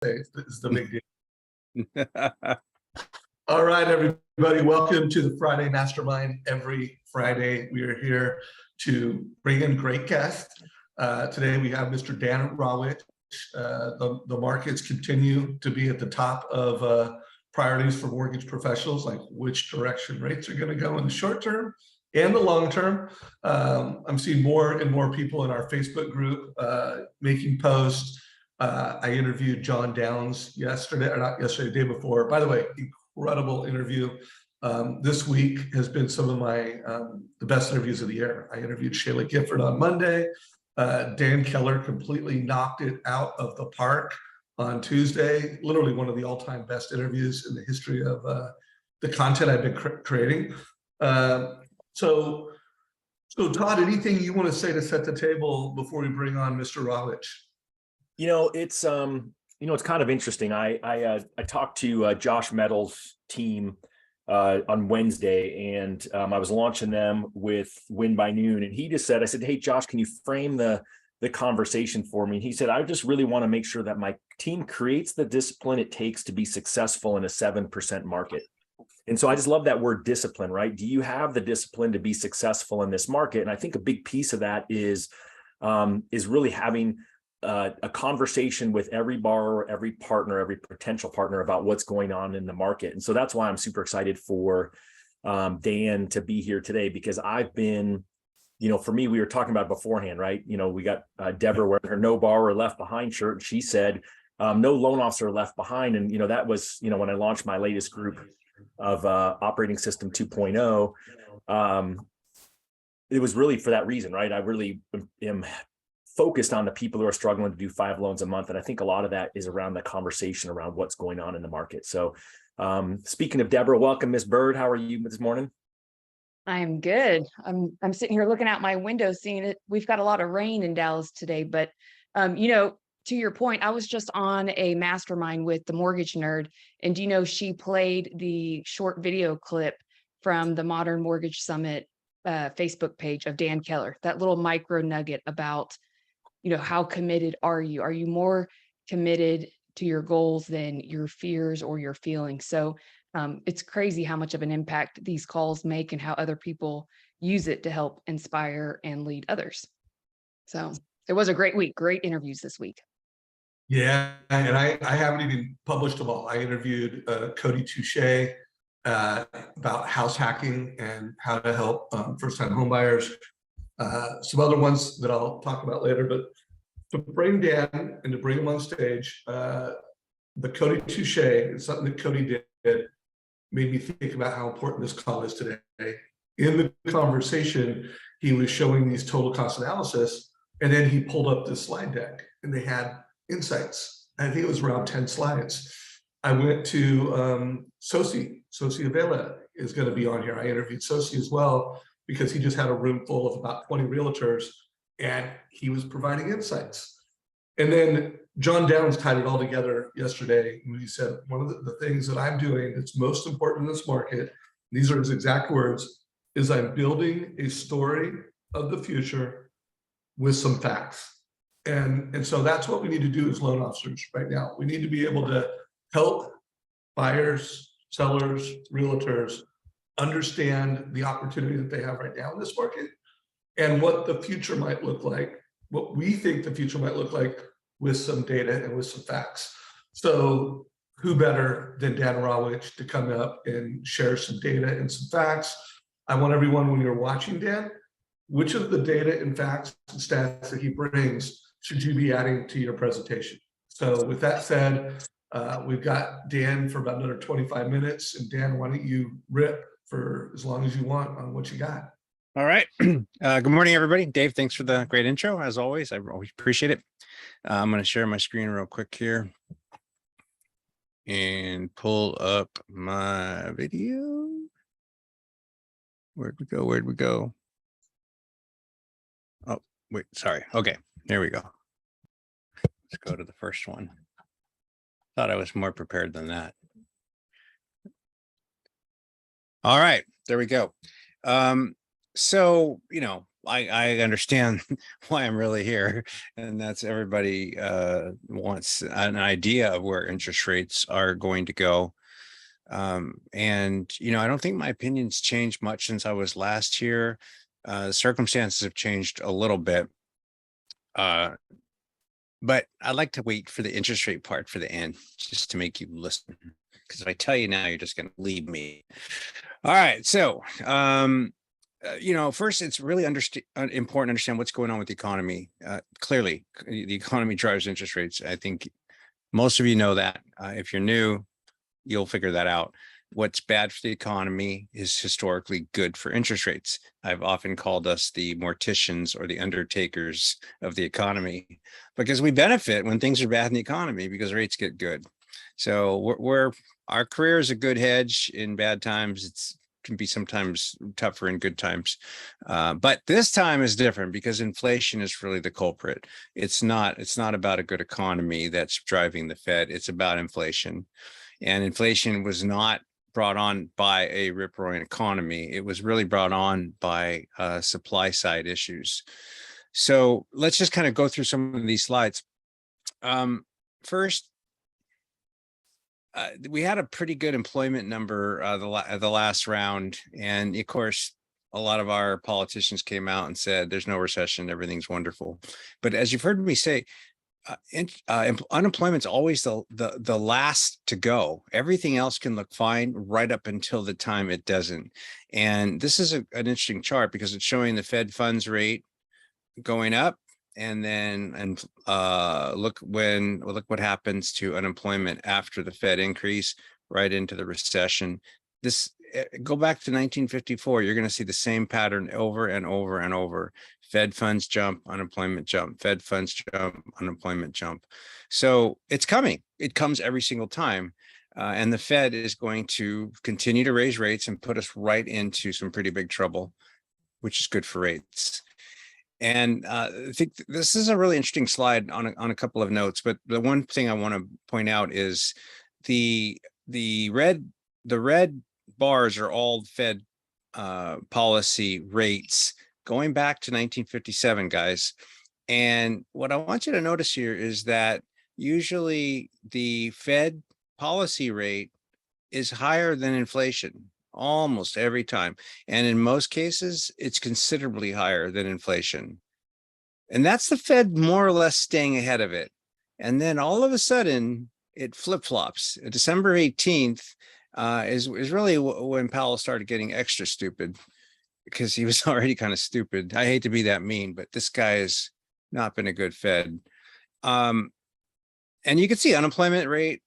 is the big deal. All right, everybody, welcome to the Friday Mastermind. Every Friday, we are here to bring in great guests. Today, we have Mr. Dan Rawatch. The markets continue to be at the top of priorities for mortgage professionals, like which direction rates are going to go in the short term and the long term. I'm seeing more and more people in our Facebook group making posts. I interviewed John Downs yesterday, or not yesterday, the day before. By the way, incredible interview. This week has been some of my the best interviews of the year. I interviewed Shayla Gifford on Monday. Dan Keller completely knocked it out of the park on Tuesday. Literally one of the all-time best interviews in the history of the content I've been creating. So Todd, anything you want to say to set the table before we bring on Mr. Rawatch? It's kind of interesting. I talked to Josh Meadows' team on Wednesday, and I was launching them with Win by Noon, and he just said, I said, hey, Josh, can you frame the conversation for me? And he said, I just really want to make sure that my team creates the discipline it takes to be successful in a 7% market. And so I just love that word discipline, right? Do you have the discipline to be successful in this market? And I think a big piece of that is really having a conversation with every borrower, every partner, every potential partner about what's going on in the market. And so that's why I'm super excited for Dan to be here today, because I've been, for me, we were talking about beforehand, right? We got Deborah wearing her No Borrower Left Behind shirt. And she said, no loan officer left behind. And, that was, when I launched my latest group of Operating System 2.0, it was really for that reason, right? I really am focused on the people who are struggling to do 5 loans a month. And I think a lot of that is around the conversation around what's going on in the market. So speaking of Deborah, welcome, Miss Bird. How are you this morning? I'm good. I'm sitting here looking out my window, seeing it. We've got a lot of rain in Dallas today, but to your point, I was just on a mastermind with the Mortgage Nerd, and she played the short video clip from the Modern Mortgage Summit Facebook page of Dan Keller, that little micro nugget about how committed are you? Are you more committed to your goals than your fears or your feelings? So it's crazy how much of an impact these calls make and how other people use it to help inspire and lead others. So it was a great week, great interviews this week. Yeah, and I haven't even published them all. I interviewed Cody Touche about house hacking and how to help first-time homebuyers. Some other ones that I'll talk about later, but to bring Dan and to bring him on stage, the Cody Touche is something that Cody did, made me think about how important this call is today. In the conversation, he was showing these total cost analysis, and then he pulled up this slide deck, and they had insights. I think it was around 10 slides. I went to Sosi Avila is going to be on here. I interviewed Sosi as well, because he just had a room full of about 20 realtors and he was providing insights. And then John Downs tied it all together yesterday when he said, one of the things that I'm doing that's most important in this market, these are his exact words, is I'm building a story of the future with some facts. And so that's what we need to do as loan officers right now. We need to be able to help buyers, sellers, realtors understand the opportunity that they have right now in this market and what the future might look like, what we think the future might look like with some data and with some facts. So who better than Dan Rawatch to come up and share some data and some facts? I want everyone, when you're watching Dan, which of the data and facts and stats that he brings should you be adding to your presentation? So with that said, we've got Dan for about another 25 minutes. And Dan, why don't you rip for as long as you want on what you got? All right. Good morning, everybody. Dave, thanks for the great intro. As always, I always appreciate it. I'm going to share my screen real quick here and pull up my video. Where'd we go? Where'd we go? Oh, wait, sorry. Okay, there we go. Let's go to the first one. Thought I was more prepared than that. All right, there we go. So, I understand why I'm really here, and that's everybody wants an idea of where interest rates are going to go. And I don't think my opinion's changed much since I was last here. Circumstances have changed a little bit. But I like to wait for the interest rate part for the end, just to make you listen. Because if I tell you now, you're just going to leave me. All right. So, first, it's really important to understand what's going on with the economy. Clearly, the economy drives interest rates. I think most of you know that. If you're new, you'll figure that out. What's bad for the economy is historically good for interest rates. I've often called us the morticians or the undertakers of the economy, because we benefit when things are bad in the economy because rates get good. So our career is a good hedge in bad times. It can be sometimes tougher in good times. But this time is different because inflation is really the culprit. It's not about a good economy that's driving the Fed. It's about inflation. And inflation was not brought on by a rip-roaring economy. It was really brought on by supply side issues. So let's just kind of go through some of these slides. First, we had a pretty good employment number the last round. And of course, a lot of our politicians came out and said, there's no recession, everything's wonderful. But as you've heard me say, unemployment's always the last to go. Everything else can look fine right up until the time it doesn't. And this is an interesting chart because it's showing the Fed funds rate going up, and then look what happens to unemployment after the Fed increase right into the recession. Go back to 1954, you're going to see the same pattern over and over and over. Fed funds jump, unemployment jump, Fed funds jump, unemployment jump. So it's coming. It comes every single time. And the Fed is going to continue to raise rates and put us right into some pretty big trouble, which is good for rates. And I think this is a really interesting slide on a couple of notes. But the one thing I want to point out is the red bars are all Fed policy rates going back to 1957, guys. And what I want you to notice here is that usually the Fed policy rate is higher than inflation almost every time. And in most cases, it's considerably higher than inflation. And that's the Fed more or less staying ahead of it. And then all of a sudden, it flip-flops. December 18th is really when Powell started getting extra stupid, because he was already kind of stupid. I hate to be that mean, but this guy has not been a good Fed. And you can see unemployment rate.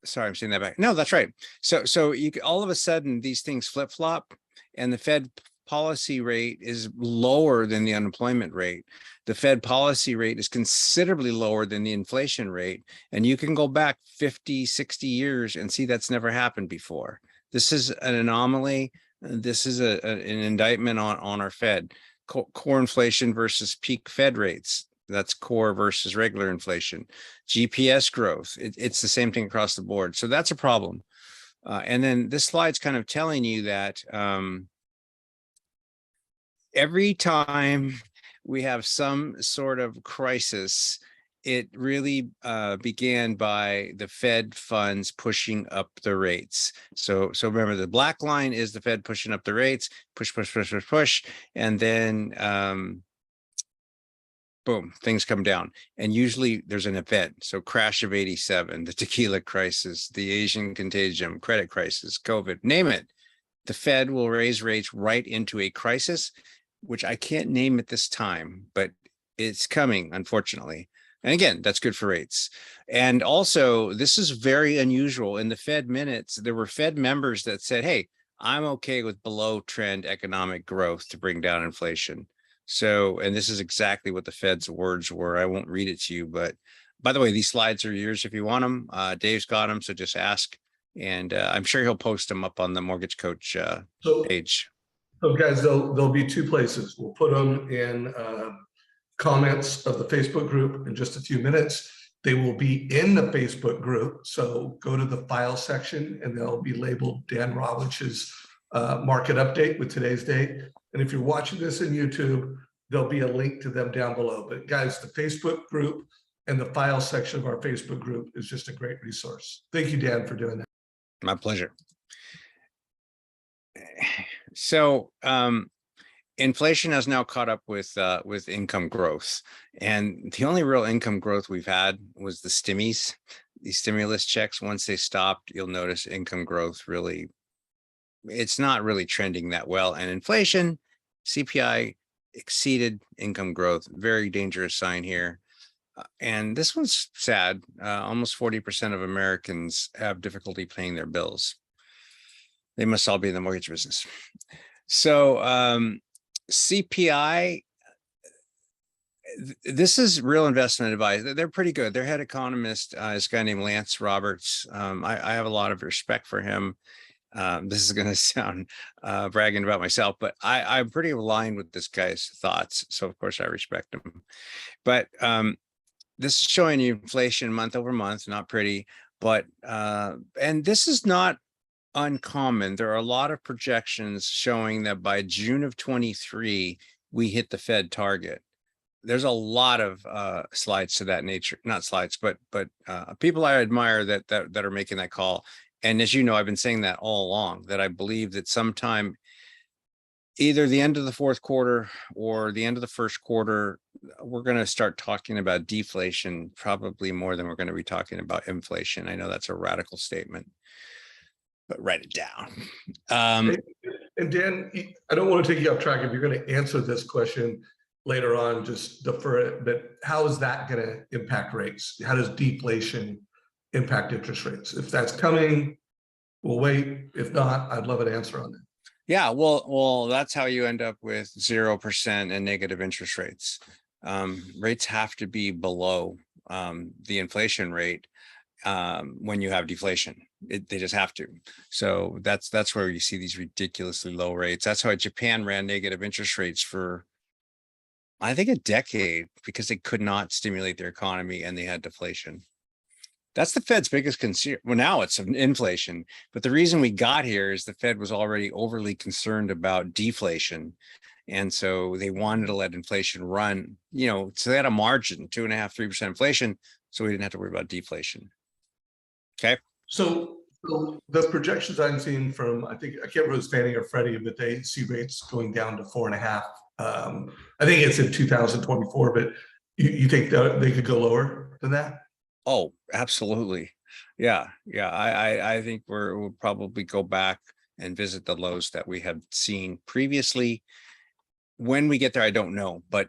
Sorry, I'm saying that back. No, that's right. So you all of a sudden these things flip flop, and the Fed policy rate is lower than the unemployment rate. The Fed policy rate is considerably lower than the inflation rate. And you can go back 50, 60 years and see that's never happened before. This is an anomaly. This is an indictment on our Fed. Core inflation versus peak Fed rates. That's core versus regular inflation. GPS growth. It's the same thing across the board. So that's a problem. And then this slide's kind of telling you that every time we have some sort of crisis, it really began by the Fed funds pushing up the rates. So remember, the black line is the Fed pushing up the rates, push, and then boom, things come down. And usually there's an event. So crash of 87, the tequila crisis, the Asian contagion, credit crisis, COVID, name it. The Fed will raise rates right into a crisis, which I can't name at this time, but it's coming, unfortunately. And again, that's good for rates. And also, this is very unusual. In the Fed minutes, there were Fed members that said, hey, I'm okay with below trend economic growth to bring down inflation. So, and this is exactly what the Fed's words were. I won't read it to you, but by the way, these slides are yours if you want them. Dave's got them, so just ask. And I'm sure he'll post them up on the MortgageCoach page. So guys, there'll be two places. We'll put them in comments of the Facebook group in just a few minutes. They will be in the Facebook group. So go to the file section and they'll be labeled Dan Rawatch's market update with today's date. And if you're watching this in YouTube, there'll be a link to them down below. But guys, the Facebook group and the file section of our Facebook group is just a great resource. Thank you, Dan, for doing that. My pleasure. So inflation has now caught up with income growth, and the only real income growth we've had was the stimmies, these stimulus checks. Once they stopped, you'll notice income growth really, it's not really trending that well. And inflation, CPI exceeded income growth. Very dangerous sign here. And this one's sad. Almost 40% of Americans have difficulty paying their bills. They must all be in the mortgage business. So CPI, this is real investment advice. They're pretty good. Their head economist is a guy named Lance Roberts. I have a lot of respect for him. This is going to sound bragging about myself, but I'm pretty aligned with this guy's thoughts. So of course I respect him. But this is showing you inflation month over month, not pretty, but and this is not uncommon. There are a lot of projections showing that by June of 23, we hit the Fed target. There's a lot of slides to that nature, not slides, but people I admire that are making that call. And as you know, I've been saying that all along, that I believe that sometime either the end of the fourth quarter or the end of the first quarter, we're going to start talking about deflation, probably more than we're going to be talking about inflation. I know that's a radical statement, but write it down. And Dan, I don't want to take you off track. If you're going to answer this question later on, just defer it. But how is that going to impact rates? How does deflation impact interest rates? If that's coming, we'll wait. If not, I'd love an answer on that. Yeah, well, that's how you end up with 0% and negative interest rates. Rates have to be below the inflation rate when you have deflation. They just have to. So that's where you see these ridiculously low rates. That's why Japan ran negative interest rates for, I think, a decade, because they could not stimulate their economy and they had deflation. That's the Fed's biggest concern. Well, now it's inflation, but the reason we got here is the Fed was already overly concerned about deflation. And so they wanted to let inflation run, so they had a margin, 2.5%, 3% inflation. So we didn't have to worry about deflation. Okay. So the projections I'm seeing from, I can't remember if it's Fannie or Freddie, but they see rates going down to 4.5. I think it's in 2024, but you think that they could go lower than that? Oh, absolutely. Yeah. I think we'll probably go back and visit the lows that we have seen previously. When we get there, I don't know, but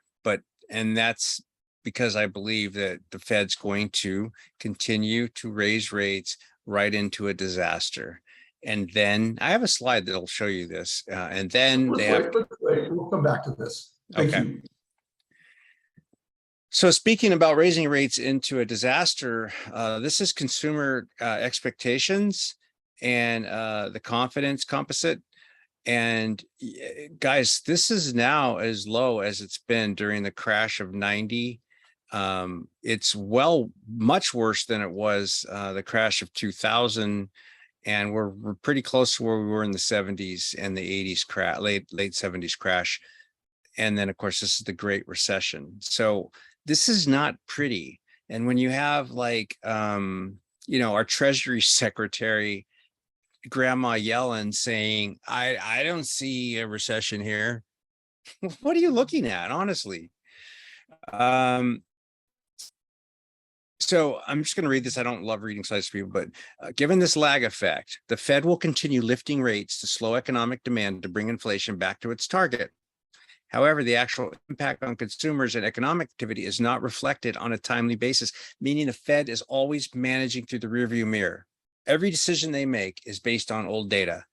and that's because I believe that the Fed's going to continue to raise rates right into a disaster. And then I have a slide that'll show you this. And then we'll come back to this. Thank you. So speaking about raising rates into a disaster, this is consumer expectations and the confidence composite. And guys, this is now as low as it's been during the crash of 90. It's much worse than it was the crash of 2000. And we're pretty close to where we were in the 70s and the 80s crash, late 70s crash. And then, of course, this is the Great Recession. So this is not pretty. And when you have our Treasury Secretary, Grandma Yellen, saying, I don't see a recession here. What are you looking at, honestly? So I'm just going to read this. I don't love reading slides to people, but given this lag effect, the Fed will continue lifting rates to slow economic demand to bring inflation back to its target. However, the actual impact on consumers and economic activity is not reflected on a timely basis, meaning the Fed is always managing through the rearview mirror. Every decision they make is based on old data.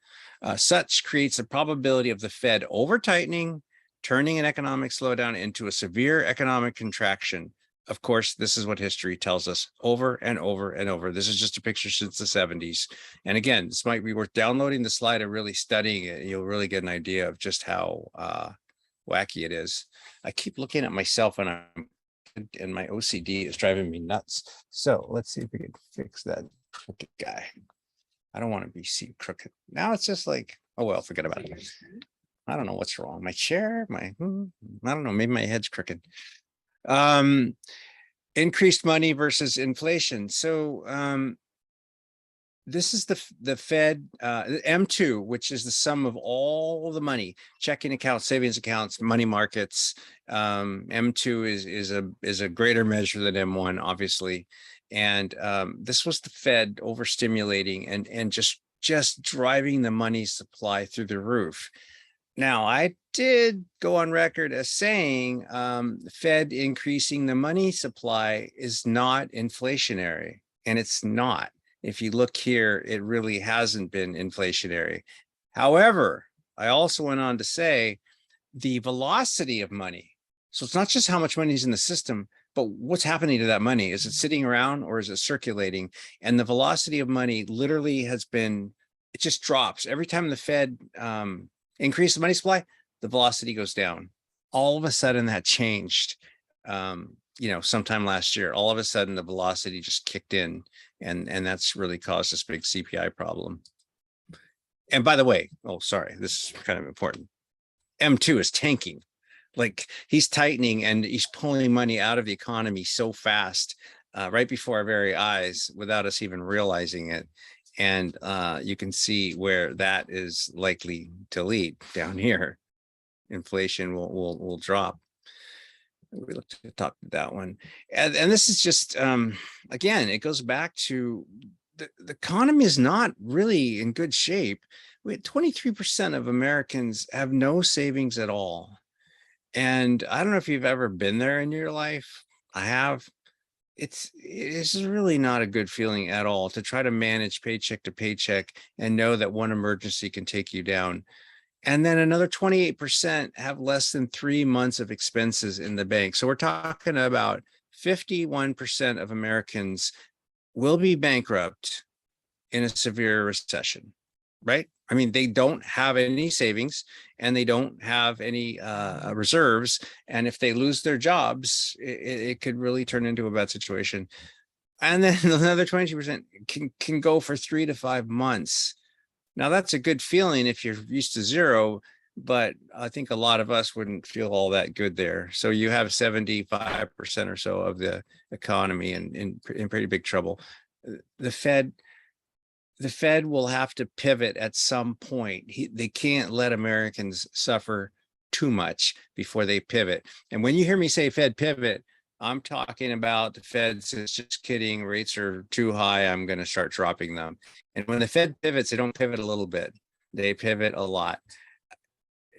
Such creates a probability of the Fed over-tightening, turning an economic slowdown into a severe economic contraction. Of course, this is what history tells us over and over and over. This is just a picture since the 70s. And again, this might be worth downloading the slide and really studying it. You'll really get an idea of just how wacky it is. I keep looking at myself and my OCD is driving me nuts. So let's see if we can fix that crooked guy. I don't want to be seen crooked. Now it's just like, Oh, well, forget about it. I don't know what's wrong. My chair, I don't know, maybe my head's crooked. Increased money versus inflation. So this is the Fed M2, which is the sum of all the money, checking accounts, savings accounts, money markets. M2 is a greater measure than M1, obviously. And this was the Fed overstimulating and just driving the money supply through the roof. Now, I did go on record as saying the Fed increasing the money supply is not inflationary, and it's not. If you look here, it really hasn't been inflationary. However, I also went on to say the velocity of money. So it's not just how much money is in the system, but what's happening to that money? Is it sitting around or is it circulating? And the velocity of money literally has been, it just drops. Every time the Fed increase the money supply, the velocity goes down. All of a sudden that changed, sometime last year. All of a sudden the velocity just kicked in, and that's really caused this big CPI problem. And by the way, this is kind of important. M2 is tanking. Like, he's tightening and he's pulling money out of the economy so fast, right before our very eyes, without us even realizing it. And you can see where that is likely to lead down here. Inflation will drop. We looked at the top of that one. And this is just, again, it goes back to the economy is not really in good shape. 23% of Americans have no savings at all. And I don't know if you've ever been there in your life. I have. It's really not a good feeling at all to try to manage paycheck to paycheck and know that one emergency can take you down. And then another 28% have less than 3 months of expenses in the bank. So we're talking about 51% of Americans will be bankrupt in a severe recession, right? I mean, they don't have any savings and they don't have any reserves. And if they lose their jobs, it could really turn into a bad situation. And then another 22% can go for 3 to 5 months. Now, that's a good feeling if you're used to zero, but I think a lot of us wouldn't feel all that good there. So you have 75% or so of the economy in pretty big trouble. The Fed will have to pivot at some point. They can't let Americans suffer too much before they pivot. And when you hear me say Fed pivot, I'm talking about the Fed says, just kidding, rates are too high, I'm going to start dropping them. And when the Fed pivots, they don't pivot a little bit. They pivot a lot.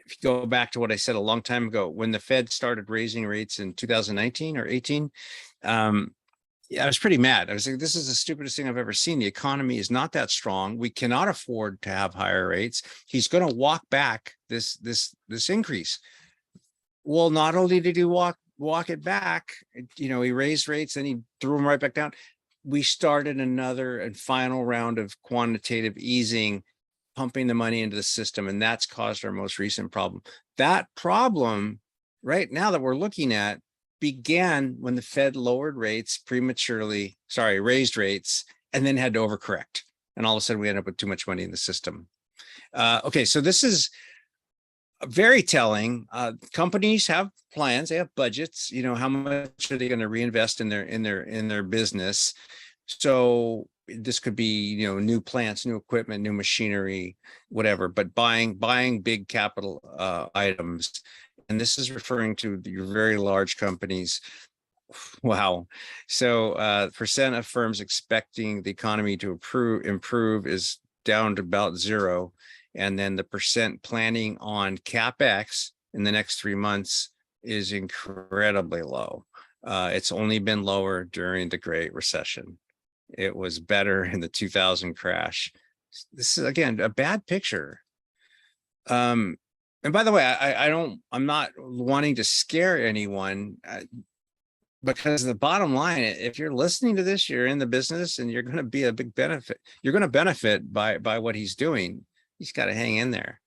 If you go back to what I said a long time ago, when the Fed started raising rates in 2019 or 18, I was pretty mad. I was like, this is the stupidest thing I've ever seen. The economy is not that strong. We cannot afford to have higher rates. He's going to walk back this increase. Well, not only did he walk it back, he raised rates and he threw them right back down. We started another and final round of quantitative easing, pumping the money into the system, and that's caused our most recent problem. That problem right now that we're looking at began when the Fed lowered rates raised rates, and then had to overcorrect. And all of a sudden we end up with too much money in the system. Okay, so this is very telling. Companies have plans, they have budgets, how much are they going to reinvest in their business? So this could be, new plants, new equipment, new machinery, whatever, but buying big capital items. And this is referring to your very large companies. Wow. So percent of firms expecting the economy to improve is down to about 0. And then the percent planning on CapEx in the next 3 months is incredibly low. It's only been lower during the Great Recession. It was better in the 2000 crash. This is, again, a bad picture. And by the way, I'm not wanting to scare anyone, because the bottom line, if you're listening to this, you're in the business and you're going to be a big benefit. You're going to benefit by what he's doing. He's got to hang in there.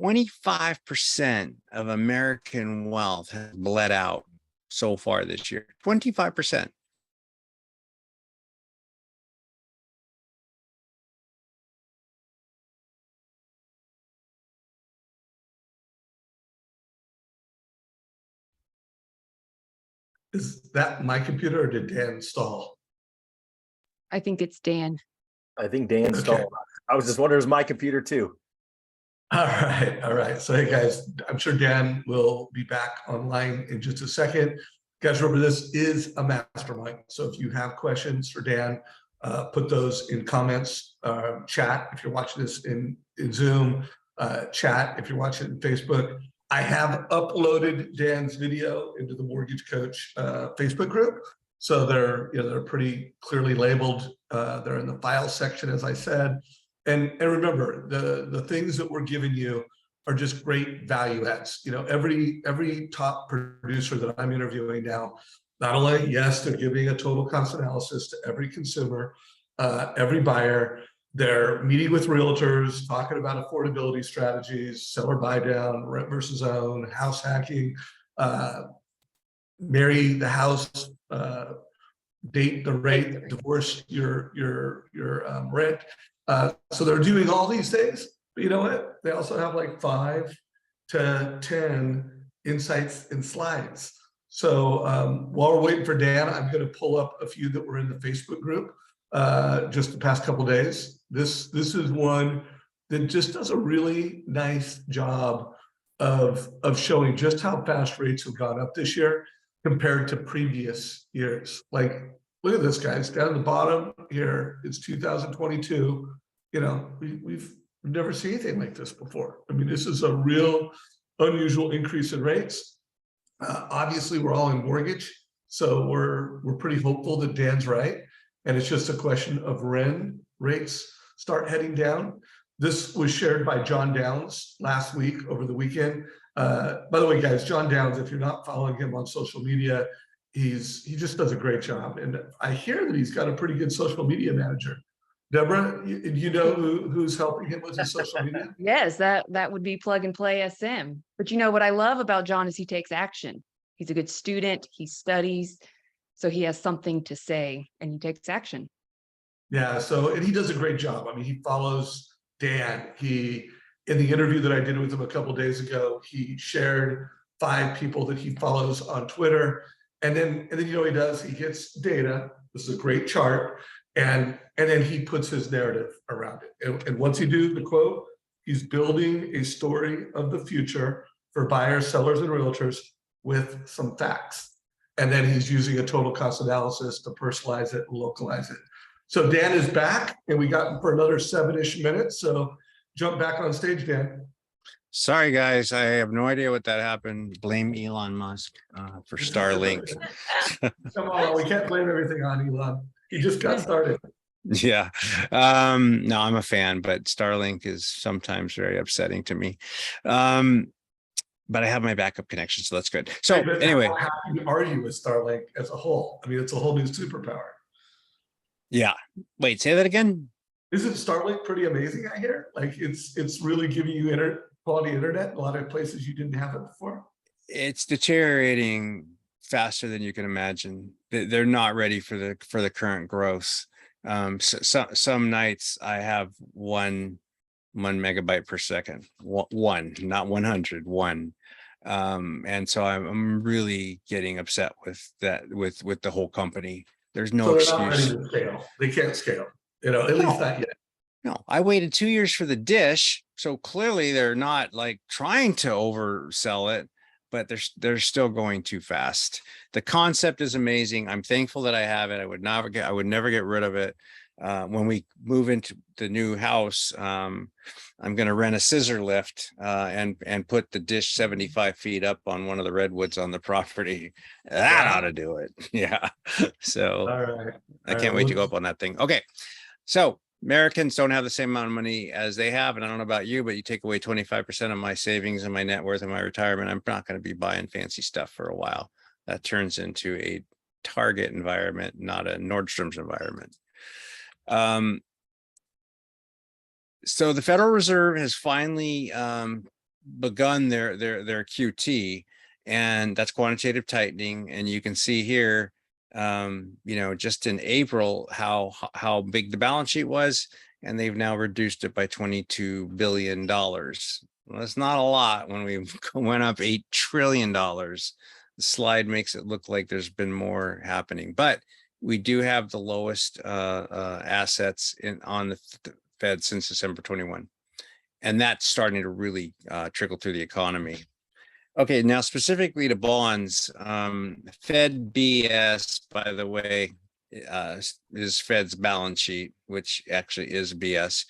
25% of American wealth has bled out so far this year. 25%. Is that my computer or did Dan install? I think it's Dan. I think Dan Okay. stalled. I was just wondering, it was my computer too. All right, all right. So hey guys, I'm sure Dan will be back online in just a second. Guys, remember this is a mastermind. So if you have questions for Dan, put those in comments, chat if you're watching this in Zoom, chat if you're watching it in Facebook. I have uploaded Dan's video into the Mortgage Coach Facebook group. So they're pretty clearly labeled. They're in the file section, as I said. And remember, the things that we're giving you are just great value adds. Every top producer that I'm interviewing now, not only, yes, they're giving a total cost analysis to every consumer, every buyer, they're meeting with realtors, talking about affordability strategies, seller buy down, rent versus own, house hacking, marry the house, date the rate, divorce your rent. So they're doing all these things, but you know what? They also have like 5 to 10 insights and slides. So while we're waiting for Dan, I'm going to pull up a few that were in the Facebook group just the past couple of days. This is one that just does a really nice job of showing just how fast rates have gone up this year compared to previous years. Like, look at this, guys. Down at the bottom here, it's 2022. We've never seen anything like this before. I mean, this is a real unusual increase in rates. Obviously, we're all in mortgage, so we're pretty hopeful that Dan's right, and it's just a question of when rates start heading down. This was shared by John Downs last week over the weekend. By the way, guys, John Downs, if you're not following him on social media, he just does a great job, and I hear that he's got a pretty good social media manager. Deborah, you know who's helping him with his social media? Yes, that would be Plug and Play SM. But what I love about John is he takes action. He's a good student. He studies, so he has something to say, and he takes action. Yeah. So, and he does a great job. I mean, he follows Dan. In the interview that I did with him a couple of days ago, he shared 5 people that he follows on Twitter. And then what he does, he gets data. This is a great chart. And then he puts his narrative around it. And once he do the quote, he's building a story of the future for buyers, sellers, and realtors with some facts. And then he's using a total cost analysis to personalize it and localize it. So Dan is back, and we got him for another 7-ish minutes. So jump back on stage, Dan. Sorry, guys. I have no idea what that happened. Blame Elon Musk for Starlink. Come on, we can't blame everything on Elon. He just got started. Yeah. No, I'm a fan, but Starlink is sometimes very upsetting to me. But I have my backup connection, so that's good. So anyway, how happy are you with Starlink as a whole? I mean, it's a whole new superpower. Yeah. Wait, say that again. Isn't Starlink pretty amazing? I hear like it's really giving you quality internet in a lot of places you didn't have it before. It's deteriorating faster than you can imagine. They're not ready for the current growth. Some nights I have 1 megabyte per second, one, not 100, 1. And so I'm really getting upset with that, with the whole company. There's no excuse. Not ready to scale. They can't scale, at least not yet. No, I waited 2 years for the dish. So clearly they're not like trying to oversell it, but they're still going too fast. The concept is amazing. I'm thankful that I have it. I would never get rid of it. When we move into the new house, I'm going to rent a scissor lift and put the dish 75 feet up on one of the redwoods on the property. That ought to do it. Yeah. So All right. I can't wait to go up on that thing. Okay. So Americans don't have the same amount of money as they have. And I don't know about you, but you take away 25% of my savings and my net worth and my retirement, I'm not going to be buying fancy stuff for a while. That turns into a Target environment, not a Nordstrom's environment. So the Federal Reserve has finally begun their QT, and that's quantitative tightening. And you can see here, just in April, how big the balance sheet was, and they've now reduced it by $22 billion. Well, that's not a lot when we went up $8 trillion slide makes it look like there's been more happening, but we do have the lowest assets on the Fed since December 21. And that's starting to really trickle through the economy. Okay, now specifically to bonds, Fed BS, by the way, is Fed's balance sheet, which actually is BS.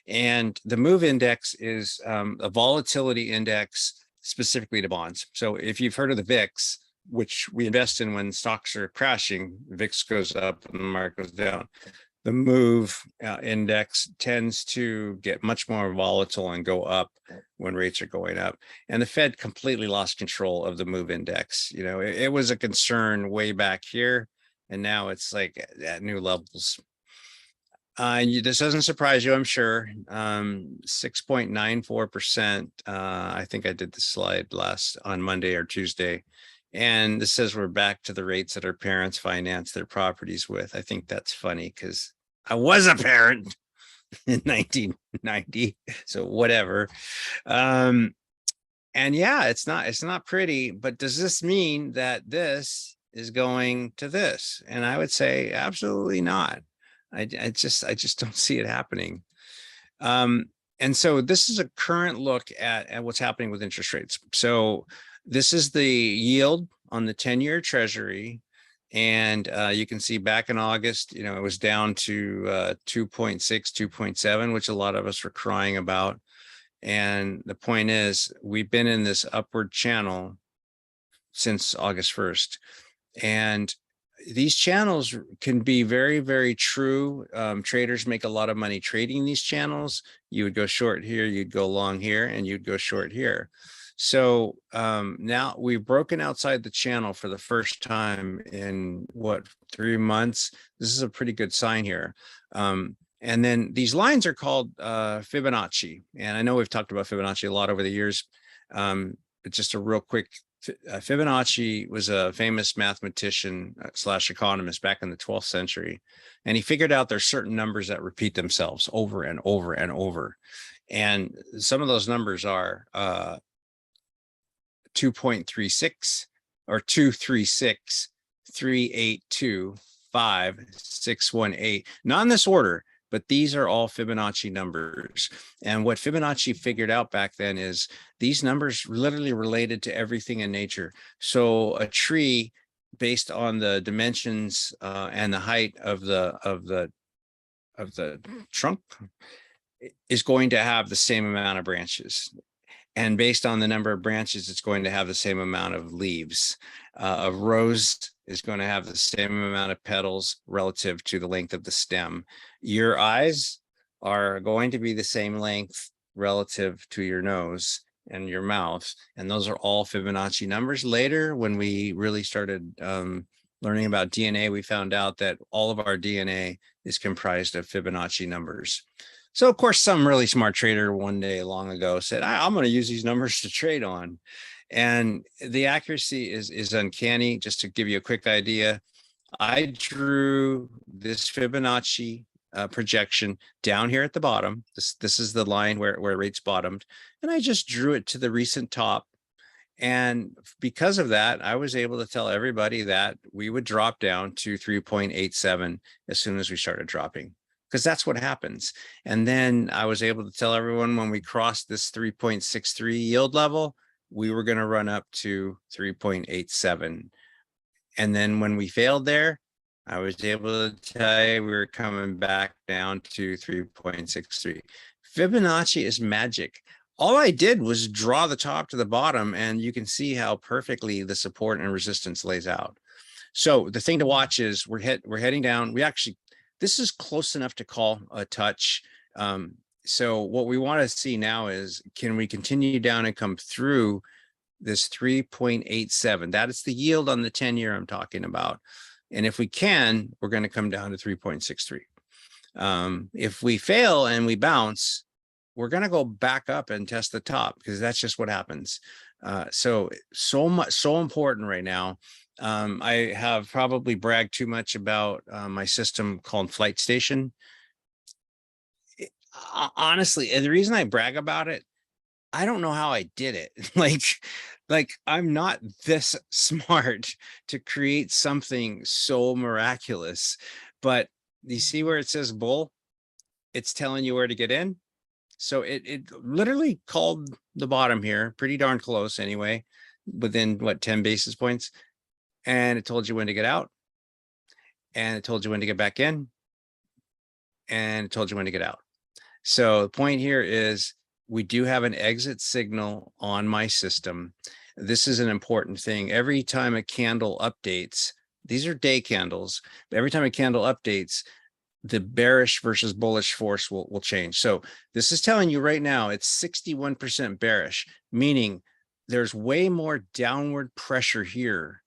And the MOVE index is a volatility index specifically to bonds. So if you've heard of the VIX, which we invest in when stocks are crashing, VIX goes up and the market goes down. The MOVE index tends to get much more volatile and go up when rates are going up. And the Fed completely lost control of the MOVE index. You know, it was a concern way back here, and now it's like at new levels. This doesn't surprise you, I'm sure. 6.94%. I think I did the slide on Monday or Tuesday. And this says we're back to the rates that our parents financed their properties with. I think that's funny because I was a parent in 1990, so whatever. And yeah, it's not pretty, but does this mean that this is going to this? And I would say absolutely not. I just don't see it happening. And so this is a current look at what's happening with interest rates. So this is the yield on the 10-year treasury. And you can see back in August, it was down to 2.6, 2.7, which a lot of us were crying about. And the point is, we've been in this upward channel since August 1st. And these channels can be very, very true. Traders make a lot of money trading these channels. You would go short here, you'd go long here, and you'd go short here. So now we've broken outside the channel for the first time in 3 months. This is a pretty good sign here. And then these lines are called Fibonacci. And I know we've talked about Fibonacci a lot over the years. But just a real quick, Fibonacci was a famous mathematician / economist back in the 12th century. And he figured out there's certain numbers that repeat themselves over and over and over. And some of those numbers are 2.36 or 236, 382, 5, 618. Not in this order, but these are all Fibonacci numbers. And what Fibonacci figured out back then is these numbers literally related to everything in nature. So a tree, based on the dimensions and the height of the trunk, is going to have the same amount of branches. And based on the number of branches, it's going to have the same amount of leaves. A rose is going to have the same amount of petals relative to the length of the stem. Your eyes are going to be the same length relative to your nose and your mouth. And those are all Fibonacci numbers. Later, when we really started learning about DNA, we found out that all of our DNA is comprised of Fibonacci numbers. So, of course, some really smart trader one day long ago said, I'm going to use these numbers to trade on. And the accuracy is uncanny. Just to give you a quick idea, I drew this Fibonacci projection down here at the bottom. This is the line where rates bottomed. And I just drew it to the recent top. And because of that, I was able to tell everybody that we would drop down to 3.87 as soon as we started dropping, because that's what happens. And then I was able to tell everyone when we crossed this 3.63 yield level, we were going to run up to 3.87. And then when we failed there, I was able to tell you we were coming back down to 3.63. Fibonacci is magic. All I did was draw the top to the bottom, and you can see how perfectly the support and resistance lays out. So the thing to watch is we're heading down. This is close enough to call a touch. So what we want to see now is, can we continue down and come through this 3.87? That is the yield on the 10-year I'm talking about. And if we can, we're going to come down to 3.63. If we fail and we bounce, we're going to go back up and test the top, because that's just what happens. So important right now. I have probably bragged too much about my system called Flight Station. Honestly, and the reason I brag about it, I don't know how I did it. Like I'm not this smart to create something so miraculous. But you see where it says bull? It's telling you where to get in. So it literally called the bottom here, pretty darn close anyway, within what, 10 basis points. And it told you when to get out. And it told you when to get back in. And it told you when to get out. So the point here is we do have an exit signal on my system. This is an important thing. Every time a candle updates, these are day candles, but every time a candle updates, the bearish versus bullish force will change. So this is telling you right now, it's 61% bearish, meaning there's way more downward pressure here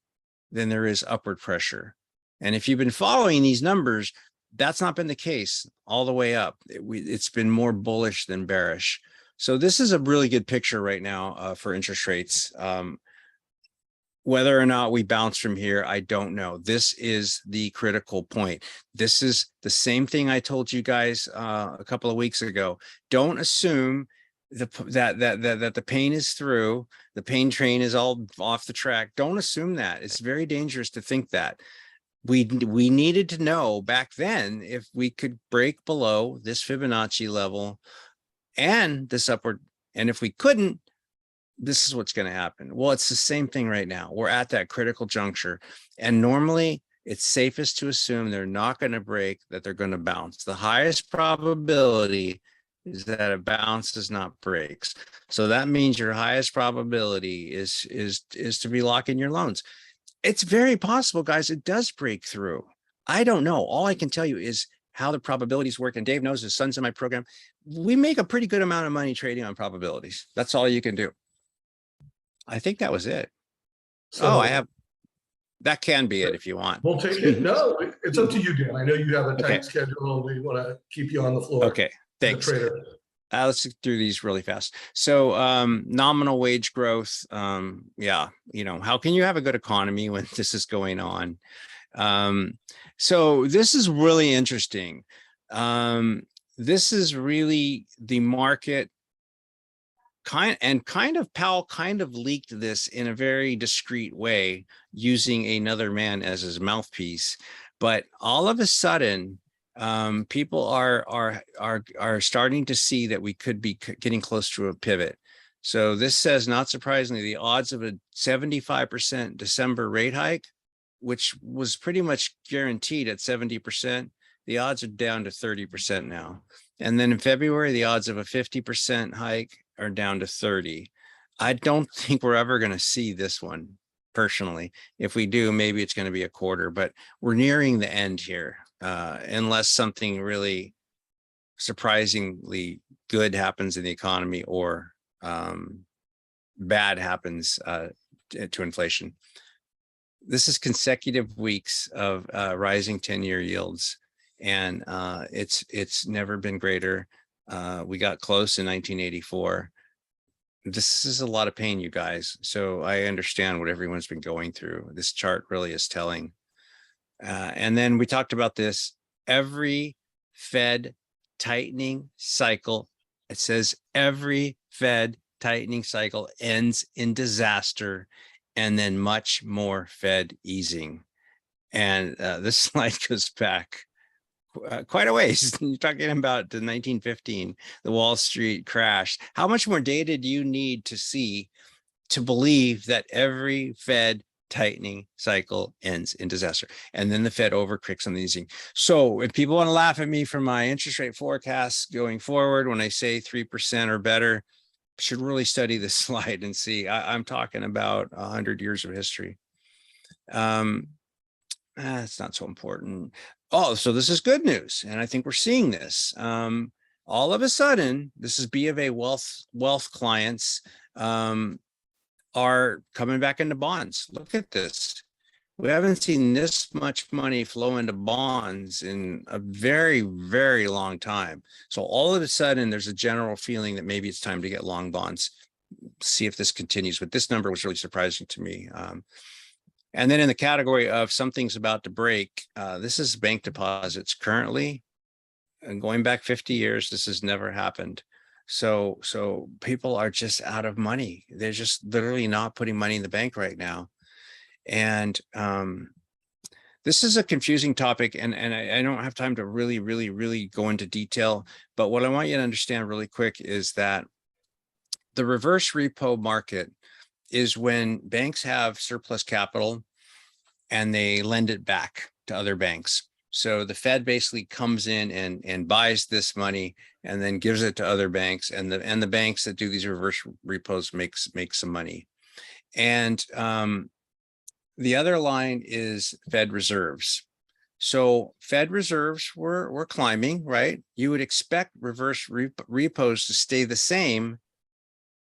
than there is upward pressure. And if you've been following these numbers, that's not been the case all the way up. It's been more bullish than bearish. So this is a really good picture right now for interest rates. Whether or not we bounce from here, I don't know. This is the critical point. This is the same thing I told you guys a couple of weeks ago. Don't assume that the pain is through, the pain train is all off the track. Don't assume that. It's very dangerous to think that. We needed to know back then if we could break below this Fibonacci level and this upward, and if we couldn't, this is what's going to happen. Well, it's the same thing right now. We're at that critical juncture, and normally it's safest to assume they're not going to break, that they're going to bounce. The highest probability is that a bounce does not breaks. So that means your highest probability is to be locking your loans. It's very possible, guys, it does break through. I don't know. All I can tell you is how the probabilities work. And Dave knows, his son's in my program. We make a pretty good amount of money trading on probabilities. That's all you can do. I think that was it. So that can be it if you want. we'll take it. No, it's up to you, Dan. I know you have a tight Okay. schedule, and we want to keep you on the floor. Okay, thanks. Trader. Let's do these really fast. So nominal wage growth. Yeah, how can you have a good economy when this is going on? So this is really interesting. This is really the market Powell kind of leaked this in a very discreet way using another man as his mouthpiece. But all of a sudden, people are starting to see that we could be getting close to a pivot. So this says, not surprisingly, the odds of a 75% December rate hike, which was pretty much guaranteed at 70%, the odds are down to 30% now. And then in February, the odds of a 50% hike are down to 30. I don't think we're ever going to see this one personally. If we do, maybe it's going to be a quarter, but we're nearing the end here. Unless something really surprisingly good happens in the economy or bad happens to inflation. This is consecutive weeks of rising 10-year yields, and it's never been greater. We got close in 1984. This is a lot of pain, you guys. So I understand what everyone's been going through. This chart really is telling. And then we talked about this. Every Fed tightening cycle, it says every Fed tightening cycle ends in disaster and then much more Fed easing. And this slide goes back quite a ways. You're talking about the 1915, the Wall Street crash. How much more data do you need to see to believe that every Fed tightening cycle ends in disaster? And then the Fed overcorrects on the easing. So if people want to laugh at me for my interest rate forecasts going forward, when I say 3% or better, should really study this slide and see. I'm talking about 100 years of history. It's not so important. Oh, so this is good news. And I think we're seeing this. All of a sudden, this is B of A wealth clients are coming back into bonds. Look at this. We haven't seen this much money flow into bonds in a very, very long time. So all of a sudden, there's a general feeling that maybe it's time to get long bonds. See if this continues. But this number was really surprising to me. And then in the category of something's about to break, this is bank deposits currently. And going back 50 years, this has never happened. So people are just out of money. They're just literally not putting money in the bank right now. And this is a confusing topic, and I don't have time to really go into detail. But what I want you to understand really quick is that the reverse repo market is when banks have surplus capital and they lend it back to other banks. So the Fed basically comes in and buys this money and then gives it to other banks, and the banks that do these reverse repos make some money. And the other line is Fed reserves. So Fed reserves were climbing, right? You would expect reverse repos to stay the same.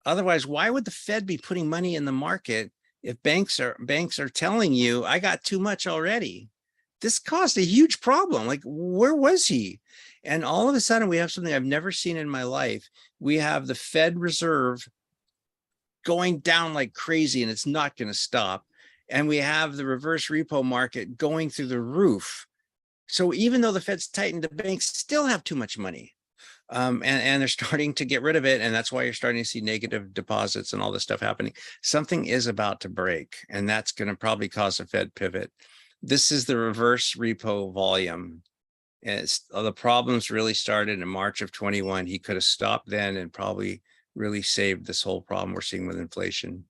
Otherwise, why would the Fed be putting money in the market if banks are telling you, I got too much already? This caused a huge problem. Like, where was he? And all of a sudden, we have something I've never seen in my life. We have the Fed reserve going down like crazy, and it's not going to stop. And we have the reverse repo market going through the roof. So even though the Fed's tightened, the banks still have too much money. And they're starting to get rid of it. And that's why you're starting to see negative deposits and all this stuff happening. Something is about to break, and that's going to probably cause a Fed pivot. This is the reverse repo volume. The problems really started in March of 21. He could have stopped then and probably really saved this whole problem we're seeing with inflation.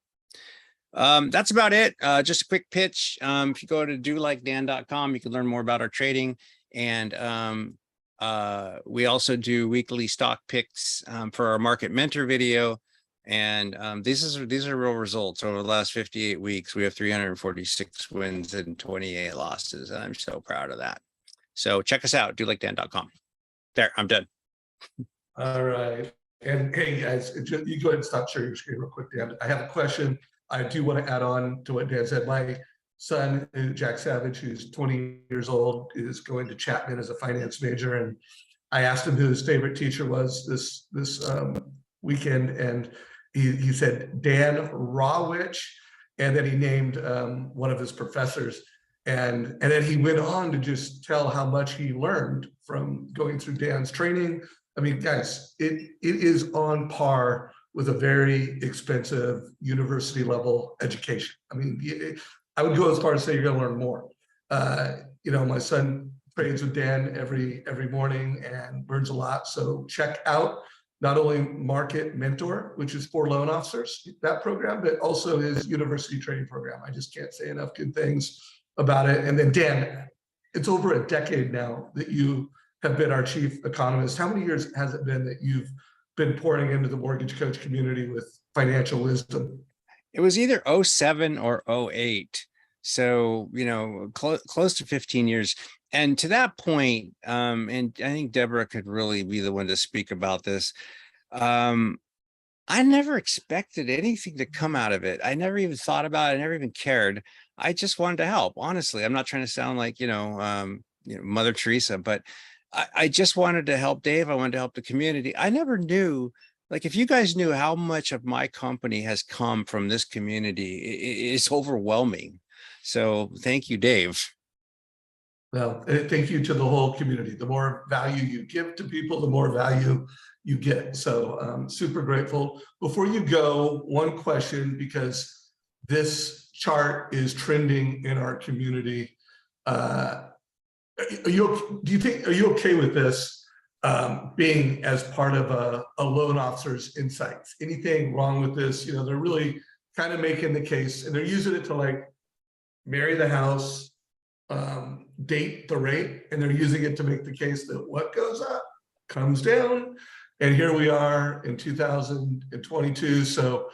That's about it. Just a quick pitch. If you go to dolikedan.com, you can learn more about our trading. And we also do weekly stock picks for our market mentor video. And these are real results. Over the last 58 weeks, we have 346 wins and 28 losses. And I'm so proud of that. So check us out, dolikedan.com. There, I'm done. All right. And hey, guys, you go ahead and stop sharing your screen real quick, Dan. I have a question. I do want to add on to what Dan said. My son, Jack Savage, who's 20 years old, is going to Chapman as a finance major. And I asked him who his favorite teacher was this weekend. And he said, Dan Rawatch. And then he named one of his professors. And then he went on to just tell how much he learned from going through Dan's training. I mean, guys, it is on par with a very expensive university level education. I mean, I would go as far as say you're going to learn more. My son trades with Dan every morning and learns a lot. So check out not only Market Mentor, which is for loan officers, that program, but also his university training program. I just can't say enough good things about it. And then Dan, it's over a decade now that you have been our chief economist. How many years has it been that you've been pouring into the Mortgage Coach community with financial wisdom? It was either 07 or 08. So, close to 15 years. And to that point, and I think Deborah could really be the one to speak about this. I never expected anything to come out of it. I never even thought about it. I never even cared. I just wanted to help. Honestly, I'm not trying to sound like, Mother Teresa, but I just wanted to help Dave. I wanted to help the community. I never knew, like, if you guys knew how much of my company has come from this community, it's overwhelming. So thank you, Dave. Well, thank you to the whole community. The more value you give to people, the more value you get. So super grateful. Before you go, one question, because this chart is trending in our community. Are you okay with this being as part of a loan officer's insights? Anything wrong with this? They're really kind of making the case, and they're using it to like marry the house, date the rate, and they're using it to make the case that what goes up comes down. And here we are in 2022. So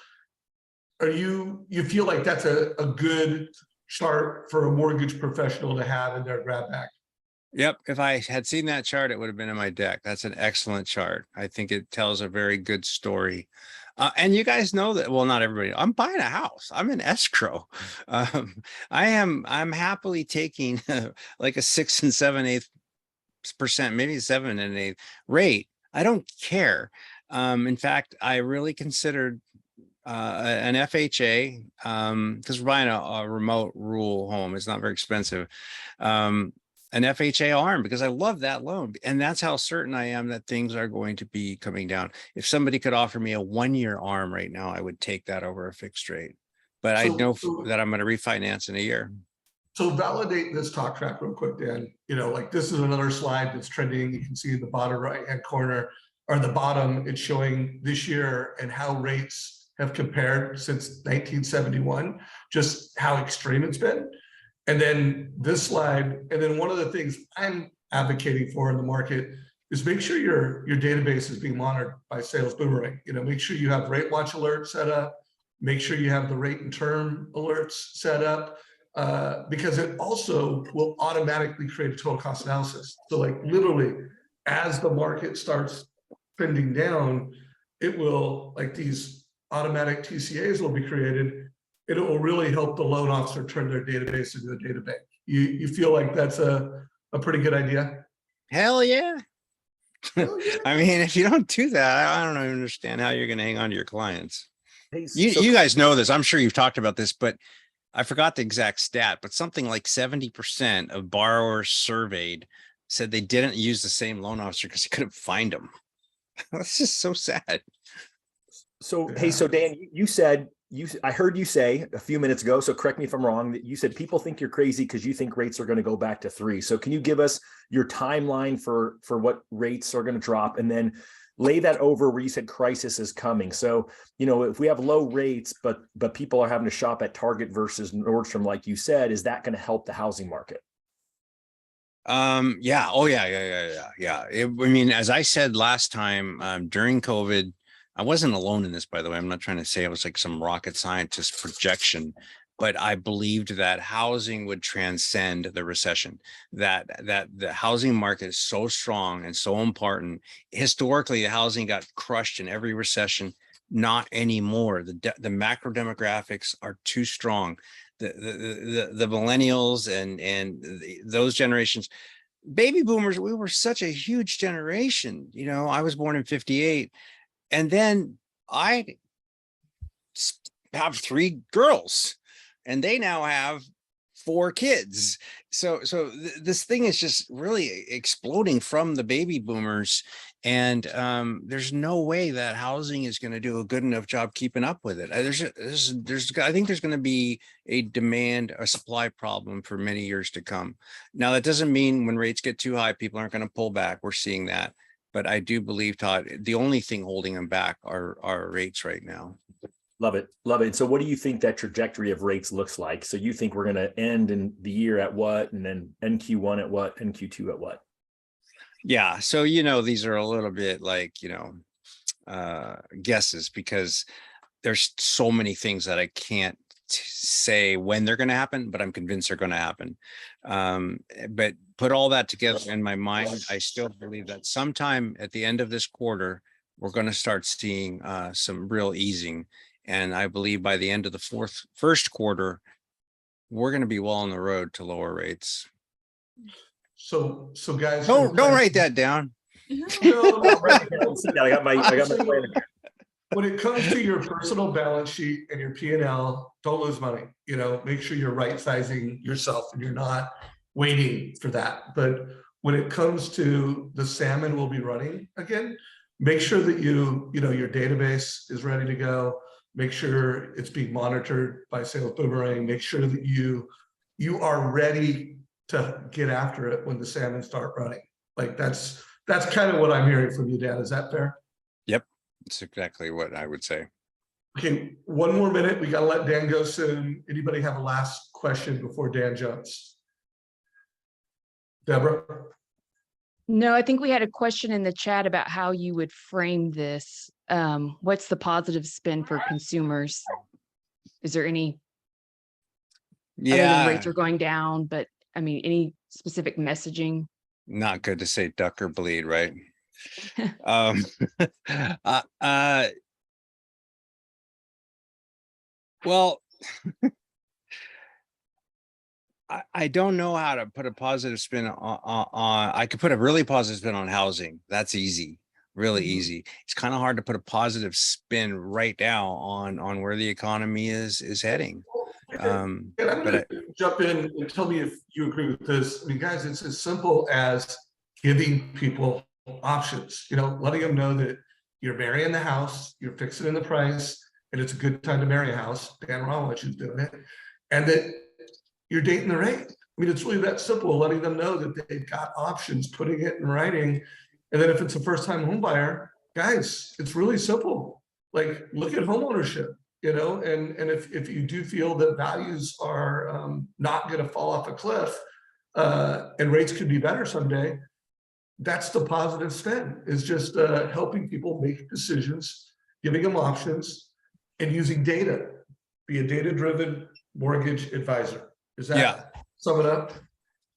you feel like that's a good chart for a mortgage professional to have in their grab bag? Yep. If I had seen that chart, it would have been in my deck. That's an excellent chart. I think it tells a very good story. And you guys know that, well, not everybody, I'm buying a house. I'm in escrow. I'm happily taking like a 6 7/8%, maybe 7 1/8 rate. I don't care. In fact, I really considered an FHA because we're buying a remote rural home. It's not very expensive. an FHA arm because I love that loan. And that's how certain I am that things are going to be coming down. If somebody could offer me a 1-year arm right now, I would take that over a fixed rate. But I know that I'm going to refinance in a year. So validate this talk track real quick, Dan. Like this is another slide that's trending. You can see in the bottom right-hand corner or the bottom, it's showing this year and how rates have compared since 1971, just how extreme it's been. And then this slide, and then one of the things I'm advocating for in the market is make sure your database is being monitored by Sales Boomerang. Make sure you have rate watch alerts set up, make sure you have the rate and term alerts set up, because it also will automatically create a total cost analysis. So like literally, as the market starts trending down, it will, like these automatic TCAs will be created. It will really help the loan officer turn their database into a data bank. You feel like that's a pretty good idea? Hell yeah. Hell yeah. I mean, if you don't do that, I don't understand how you're going to hang on to your clients. Hey, You guys know this. I'm sure you've talked about this, but I forgot the exact stat, but something like 70% of borrowers surveyed said they didn't use the same loan officer because they couldn't find them. That's just so sad. So, hey, so Dan, you said, I heard you say a few minutes ago, so correct me if I'm wrong, that you said people think you're crazy because you think rates are going to go back to 3. So can you give us your timeline for what rates are going to drop, and then lay that over where you said crisis is coming? So, if we have low rates, but people are having to shop at Target versus Nordstrom, like you said, is that going to help the housing market? Yeah. Oh yeah. I mean, as I said last time, during COVID, I wasn't alone in this, by the way. I'm not trying to say it was like some rocket scientist projection, but I believed that housing would transcend the recession, that the housing market is so strong and so important. Historically, the housing got crushed in every recession. Not anymore. The macro demographics are too strong. The millennials and those generations, baby boomers, we were such a huge generation. I was born in 58. And then I have 3 girls and they now have 4 kids. So this thing is just really exploding from the baby boomers. And there's no way that housing is going to do a good enough job keeping up with it. I think there's going to be a supply problem for many years to come. Now, that doesn't mean when rates get too high, people aren't going to pull back. We're seeing that. But I do believe, Todd, the only thing holding them back are rates right now. Love it. Love it. So what do you think that trajectory of rates looks like? So you think we're going to end in the year at what, and then NQ1 at what, NQ2 at what? Yeah. So, these are a little bit like, guesses, because there's so many things that I can't say when they're going to happen, but I'm convinced they're going to happen. But put all that together in my mind, I still believe that sometime at the end of this quarter, we're going to start seeing some real easing. And I believe by the end of the first quarter, we're going to be well on the road to lower rates. So guys, don't write that down. No, I got my plan. When it comes to your personal balance sheet and your P&L, don't lose money. Make sure you're right sizing yourself and you're not waiting for that. But when it comes to the salmon will be running again, make sure that your database is ready to go. Make sure it's being monitored by Sales Boomerang. Make sure that you are ready to get after it when the salmon start running. Like that's kind of what I'm hearing from you, Dan. Is that fair? Yep, that's exactly what I would say. Okay, one more minute. We got to let Dan go soon. Anybody have a last question before Dan jumps? Deborah? No, I think we had a question in the chat about how you would frame this. What's the positive spin for consumers? Is there any, other than rates are going down, but I mean, any specific messaging? Not good to say duck or bleed, right? Well, I don't know how to put a positive spin on. I could put a really positive spin on housing. That's easy, really easy. It's kind of hard to put a positive spin right now on where the economy is heading. Um, And I'm but going to jump in and tell me if you agree with this. I mean, guys, it's as simple as giving people options, letting them know that you're marrying the house, you're fixing in the price, and it's a good time to marry a house. Dan Rawatch is doing it. And that you're dating the rate. I mean, it's really that simple, letting them know that they've got options, putting it in writing. And then if it's a first-time home buyer, guys, it's really simple. Like, look at homeownership, and if you do feel that values are not going to fall off a cliff and rates could be better someday, that's the positive spin, is just helping people make decisions, giving them options, and using data. Be a data-driven mortgage advisor. Is that sum it up?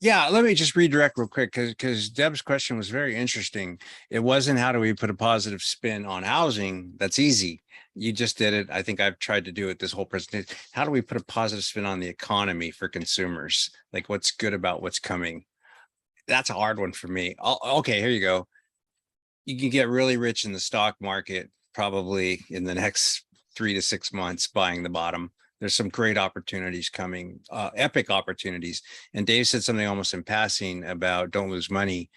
Yeah, let me just redirect real quick because Deb's question was very interesting. It wasn't how do we put a positive spin on housing? That's easy. You just did it. I think I've tried to do it this whole presentation. How do we put a positive spin on the economy for consumers? Like, what's good about what's coming? That's a hard one for me. Okay, here you go. You can get really rich in the stock market probably in the next 3 to 6 months buying the bottom. There's some great opportunities coming, epic opportunities. And Dave said something almost in passing about don't lose money.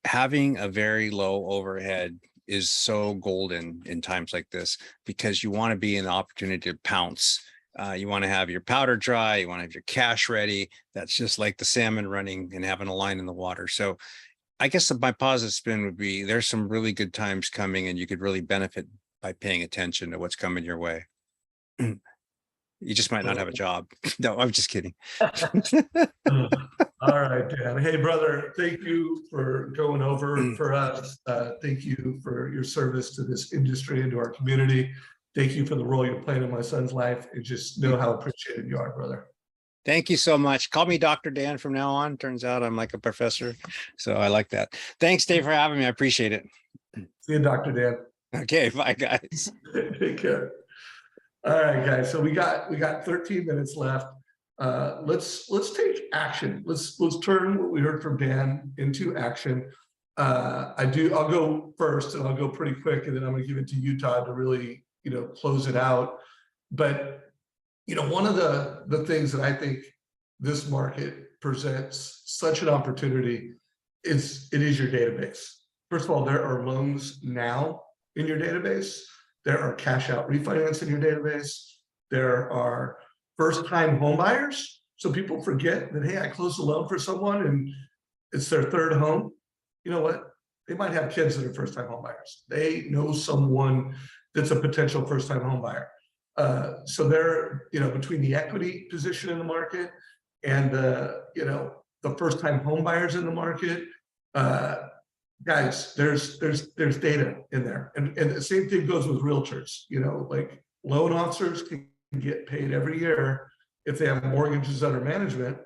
Having a very low overhead is so golden in times like this, because you want to be in the opportunity to pounce. You want to have your powder dry, you want to have your cash ready. That's just like the salmon running and having a line in the water. So I guess my positive spin would be there's some really good times coming and you could really benefit by paying attention to what's coming your way. You just might not have a job. No, I'm just kidding. All right, Dan. Hey, brother, thank you for going over for us. Thank you for your service to this industry and to our community. Thank you for the role you're playing in my son's life, and just know how appreciated you are, brother. Thank you so much. Call me Dr. Dan from now on. Turns out I'm like a professor. So I like that. Thanks, Dave, for having me. I appreciate it. See you, Dr. Dan. Okay, bye, guys. Take care. All right, guys. So we got 13 minutes left. Let's take action. Let's turn what we heard from Dan into action. I'll go first, and I'll go pretty quick, and then I'm going to give it to you, Todd, to really close it out. But one of the things that I think this market presents such an opportunity is your database. First of all, there are loans now in your database. There are cash out refinance in your database. There are first-time home buyers. So people forget that, hey, I closed a loan for someone and it's their third home. You know what? They might have kids that are first-time home buyers. They know someone that's a potential first-time home buyer. So they're, between the equity position in the market and the first-time home buyers in the market, guys, there's data in there. And the same thing goes with realtors, like loan officers can get paid every year if they have mortgages under management.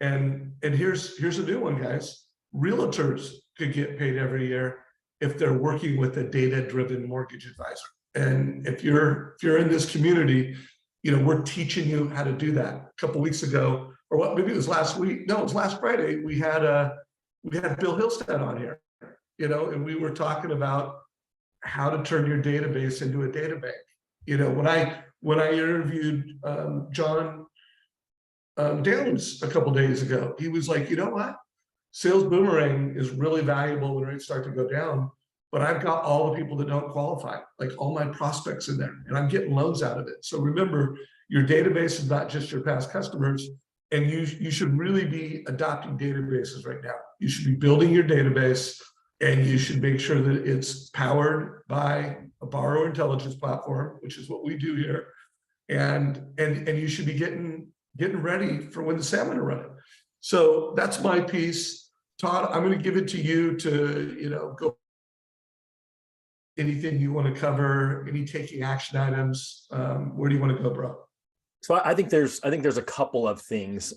And here's a new one, guys. Realtors could get paid every year if they're working with a data-driven mortgage advisor. And if you're in this community, we're teaching you how to do that. A couple of weeks ago, or what? Maybe it was last week. No, it was last Friday. We had Bill Hillstead on here, and we were talking about how to turn your database into a data bank. When I interviewed John Downs a couple of days ago, he was like, you know what? Sales Boomerang is really valuable when rates start to go down, but I've got all the people that don't qualify, like all my prospects in there, and I'm getting loans out of it. So remember, your database is not just your past customers, and you should really be adopting databases right now. You should be building your database, and you should make sure that it's powered by a borrower intelligence platform, which is what we do here. And you should be getting ready for when the salmon are running. So that's my piece. Todd, I'm going to give it to you to, go anything you want to cover, any taking action items. Where do you want to go, bro? So I think there's a couple of things.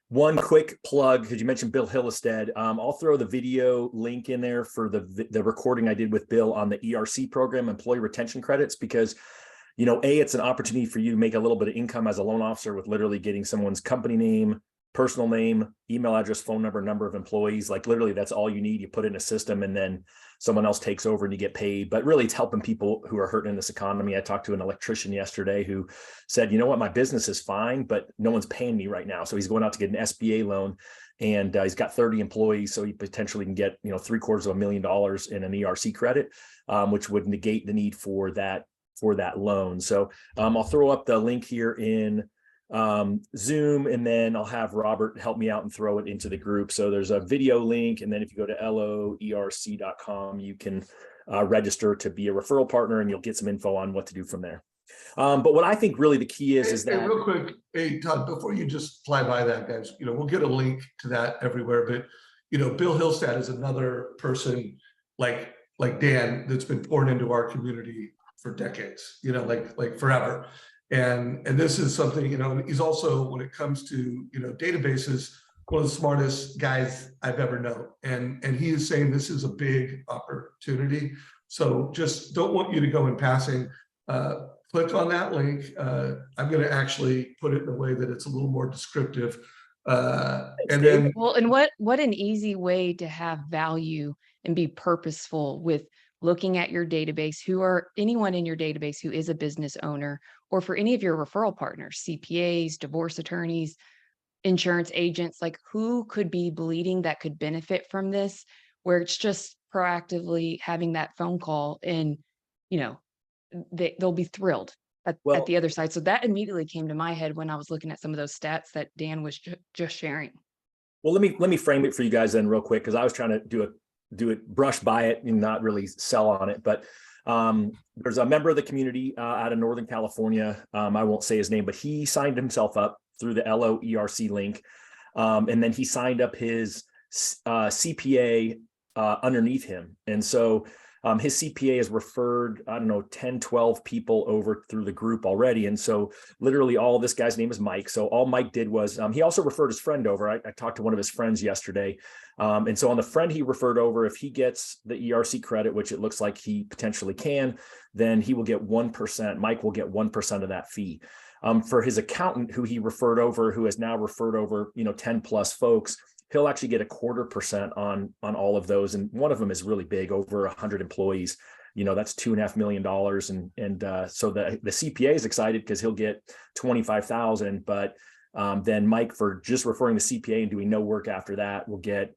One quick plug, because you mentioned Bill Hillstead. I'll throw the video link in there for the recording I did with Bill on the ERC program, Employee Retention Credits, because, it's an opportunity for you to make a little bit of income as a loan officer with literally getting someone's company name, personal name, email address, phone number, number of employees. Like literally that's all you need. You put it in a system and then someone else takes over and you get paid. But really it's helping people who are hurting in this economy. I talked to an electrician yesterday who said, you know what, my business is fine, but no one's paying me right now. So he's going out to get an SBA loan, and he's got 30 employees. So he potentially can get, $750,000 in an ERC credit, which would negate the need for that loan. So I'll throw up the link here in Zoom, and then I'll have Robert help me out and throw it into the group. So there's a video link, and then if you go to loerc.com, you can register to be a referral partner, and you'll get some info on what to do from there. But what I think really the key is that— real quick, hey Todd, before you just fly by that, guys, we'll get a link to that everywhere. But Bill Hillstad is another person like Dan that's been poured into our community for decades, like forever. And this is something, he's also, when it comes to, databases, one of the smartest guys I've ever known. And he is saying this is a big opportunity. So just don't want you to go in passing. Click on that link. I'm going to actually put it in a way that it's a little more descriptive. And then— well, and what an easy way to have value and be purposeful with looking at your database, anyone in your database who is a business owner, or for any of your referral partners, CPAs, divorce attorneys, insurance agents, like who could be bleeding that could benefit from this, where it's just proactively having that phone call, and, they'll be thrilled at the other side. So that immediately came to my head when I was looking at some of those stats that Dan was just sharing. Well, let me frame it for you guys then real quick, because I was trying to do it, brush by it and not really sell on it. But there's a member of the community out of Northern California. I won't say his name, but he signed himself up through the LOERC link. And then he signed up his CPA underneath him. And so his CPA has referred, 10, 12 people over through the group already. And so literally all this guy's name is Mike. So all Mike did was, he also referred his friend over. I talked to one of his friends yesterday. And so on the friend he referred over, if he gets the ERC credit, which it looks like he potentially can, then he will get 1%. Mike will get 1% of that fee. For his accountant who he referred over, who has now referred over, 10 plus folks, he'll actually get 0.25% on all of those. And one of them is really big, over 100 employees. That's $2.5 million. And so the CPA is excited because he'll get 25,000, but then Mike, for just referring the CPA and doing no work after that, will get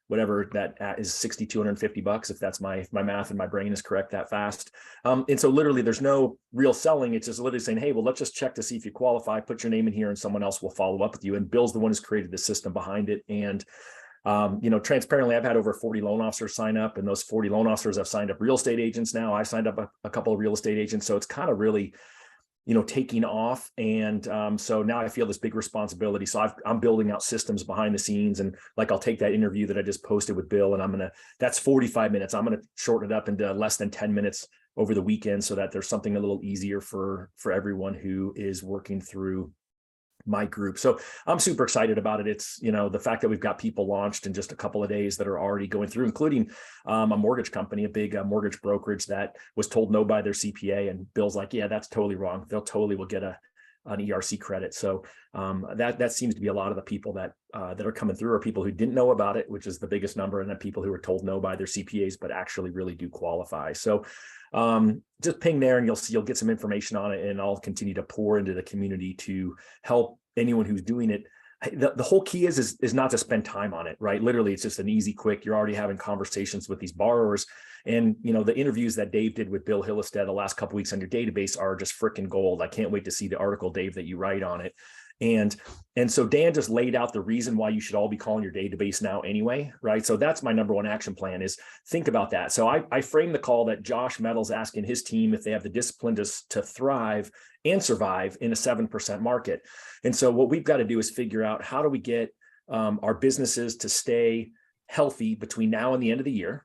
whatever that is, $6,250, if that's my math and my brain is correct that fast. And so literally there's no real selling. It's just literally saying, hey, well, let's just check to see if you qualify, put your name in here and someone else will follow up with you. And Bill's the one who's created the system behind it. And, transparently, I've had over 40 loan officers sign up, and those 40 loan officers have signed up real estate agents now. I signed up a couple of real estate agents. So it's kind of really, taking off. And so now I feel this big responsibility. So I'm building out systems behind the scenes, and like, I'll take that interview that I just posted with Bill, and that's 45 minutes. I'm going to shorten it up into less than 10 minutes over the weekend, so that there's something a little easier for everyone who is working through my group. So I'm super excited about it. It's, the fact that we've got people launched in just a couple of days that are already going through, including a mortgage company, a big mortgage brokerage that was told no by their CPA. And Bill's like, yeah, that's totally wrong. They'll totally will get an ERC credit. So that seems to be a lot of the people that are coming through are people who didn't know about it, which is the biggest number, and then people who were told no by their CPAs, but actually really do qualify. So just ping there and you'll get some information on it, and I'll continue to pour into the community to help anyone who's doing it. The whole key is not to spend time on it, right? Literally, it's just an easy, quick, you're already having conversations with these borrowers. And, the interviews that Dave did with Bill Hillstead the last couple of weeks on your database are just freaking gold. I can't wait to see the article, Dave, that you write on it. And so Dan just laid out the reason why you should all be calling your database now anyway, right? So that's my number one action plan, is think about that. So I framed the call that Josh Metal's asking his team if they have the discipline to thrive and survive in a 7% market. And so what we've got to do is figure out, how do we get our businesses to stay healthy between now and the end of the year?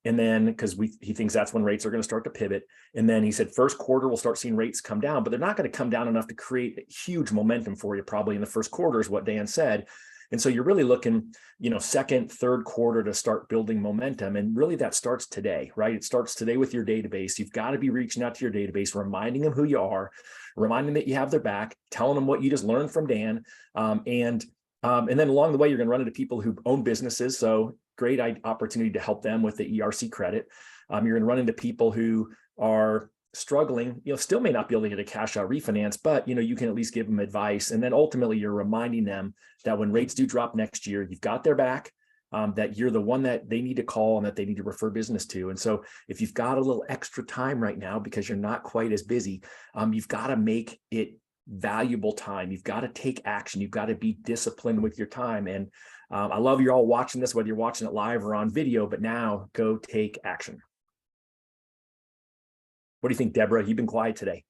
And then, because he thinks that's when rates are going to start to pivot. And then he said, first quarter, we'll start seeing rates come down, but they're not going to come down enough to create huge momentum for you probably in the first quarter, is what Dan said. And so you're really looking, second, third quarter to start building momentum. And really that starts today, right? It starts today with your database. You've got to be reaching out to your database, reminding them who you are, reminding them that you have their back, telling them what you just learned from Dan. And then along the way, you're going to run into people who own businesses. So great opportunity to help them with the ERC credit. You're going to run into people who are struggling, still may not be able to get a cash out refinance, but you can at least give them advice. And then ultimately you're reminding them that when rates do drop next year, you've got their back, that you're the one that they need to call and that they need to refer business to. And so if you've got a little extra time right now because you're not quite as busy, you've got to make it valuable time. You've got to take action. You've got to be disciplined with your time. And I love you're all watching this, whether you're watching it live or on video, but now go take action. What do you think, Deborah? You've been quiet today.